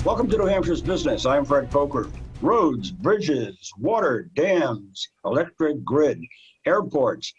Welcome to New Hampshire's Business. I'm Fred Coker. Roads, bridges, water, dams, electric grid, airports,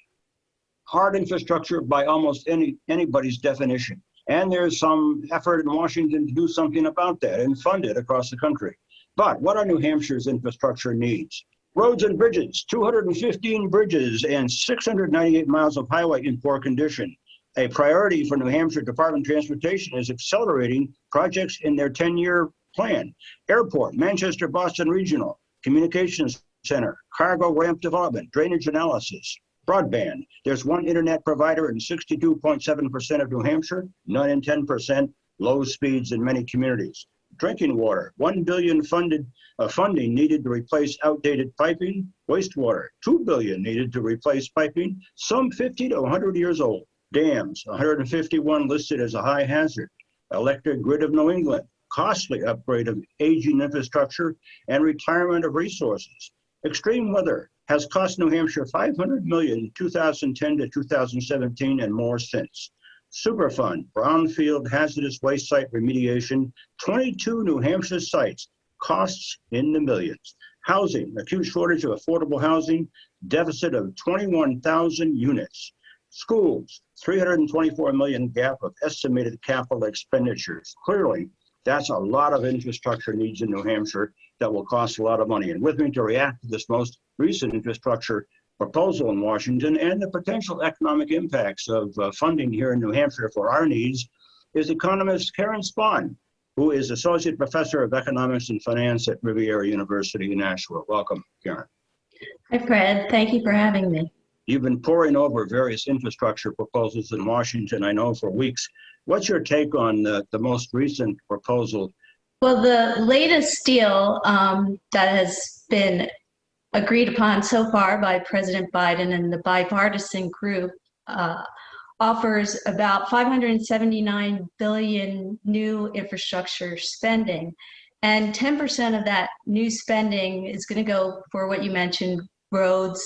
hard infrastructure by almost anybody's definition. And there's some effort in Washington to do something about that and fund it across the country. But what are New Hampshire's infrastructure needs? Roads and bridges, 215 bridges and 698 miles of highway in poor condition. A priority for New Hampshire Department of Transportation is accelerating projects in their 10-year plan. Airport, Manchester Boston Regional, Communications Center, cargo ramp development, drainage analysis, broadband. There's one internet provider in 62.7% of New Hampshire, none in 10%, low speeds in many communities. Drinking water, $1 billion funding needed to replace outdated piping. Wastewater, $2 billion needed to replace piping, some 50 to 100 years old. Dams, 151 listed as a high hazard. Electric grid of New England, costly upgrade of aging infrastructure and retirement of resources. Extreme weather has cost New Hampshire $500 million in 2010 to 2017 and more since. Superfund, brownfield hazardous waste site remediation, 22 New Hampshire sites, costs in the millions. Housing, acute shortage of affordable housing, deficit of 21,000 units. Schools, $324 million gap of estimated capital expenditures. Clearly, that's a lot of infrastructure needs in New Hampshire that will cost a lot of money. And with me to react to this most recent infrastructure proposal in Washington and the potential economic impacts of funding here in New Hampshire for our needs is economist Karen Spahn, who is Associate Professor of Economics and Finance at Riviera University in Nashua. Welcome, Karen. Hi, Fred. Thank you for having me. You've been poring over various infrastructure proposals in Washington, I know, for weeks. What's your take on the most recent proposal? Well, the latest deal that has been agreed upon so far by President Biden and the bipartisan group offers about $579 billion new infrastructure spending. And 10% of that new spending is going to go for what you mentioned, roads,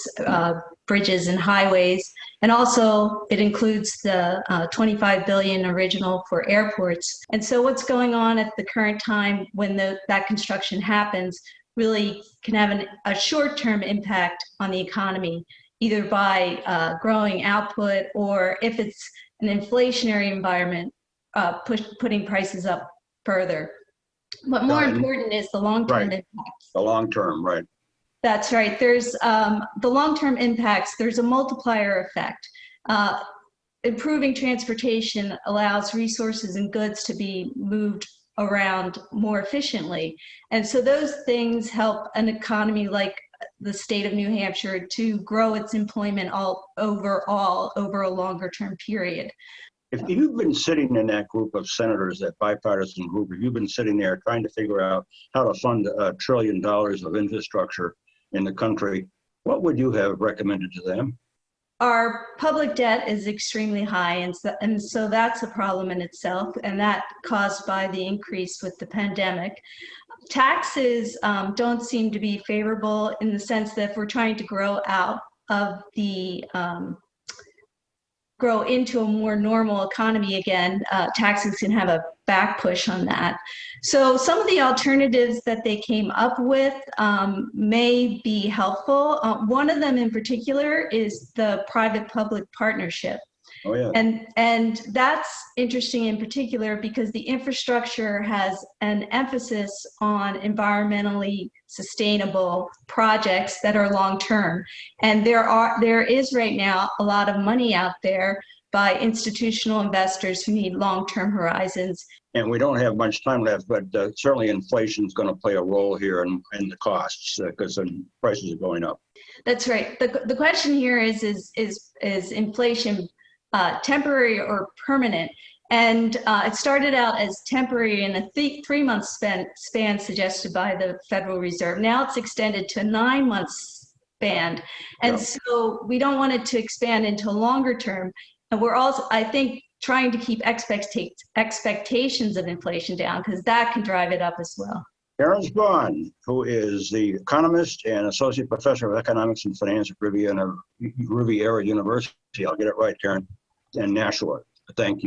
bridges and highways, and also it includes the $25 billion original for airports. And so what's going on at the current time when that construction happens really can have a short-term impact on the economy, either by growing output or if it's an inflationary environment, putting prices up further. But more important is the long-term impacts. The long-term, right. That's right. There's the long-term impacts. There's a multiplier effect. Improving transportation allows resources and goods to be moved around more efficiently. And so those things help an economy like the state of New Hampshire to grow its employment overall over a longer term period. If you've been sitting in that group of senators, that bipartisan group, if you've been sitting there trying to figure out how to fund $1 trillion of infrastructure in the country, what would you have recommended to them? Our public debt is extremely high, and so that's a problem in itself, and that caused by the increase with the pandemic. Taxes don't seem to be favorable in the sense that if we're trying to grow out of the grow into a more normal economy again, taxes can have a back push on that. So some of the alternatives that they came up with may be helpful. One of them in particular is the private-public partnership. Oh, yeah. And that's interesting in particular because the infrastructure has an emphasis on environmentally sustainable projects that are long-term. And there is right now a lot of money out there by institutional investors who need long-term horizons. And we don't have much time left, but certainly inflation is going to play a role here in the costs because the prices are going up. That's right. The question here is inflation temporary or permanent? And it started out as temporary in a 3-month span suggested by the Federal Reserve. Now it's extended to a 9-month span. And so we don't want it to expand into longer term. And we're also, I think, trying to keep expectations of inflation down because that can drive it up as well. Karen Spahn, who is the economist and associate professor of economics and finance at Riviera University. I'll get it right, Karen, and Nashua. Thank you.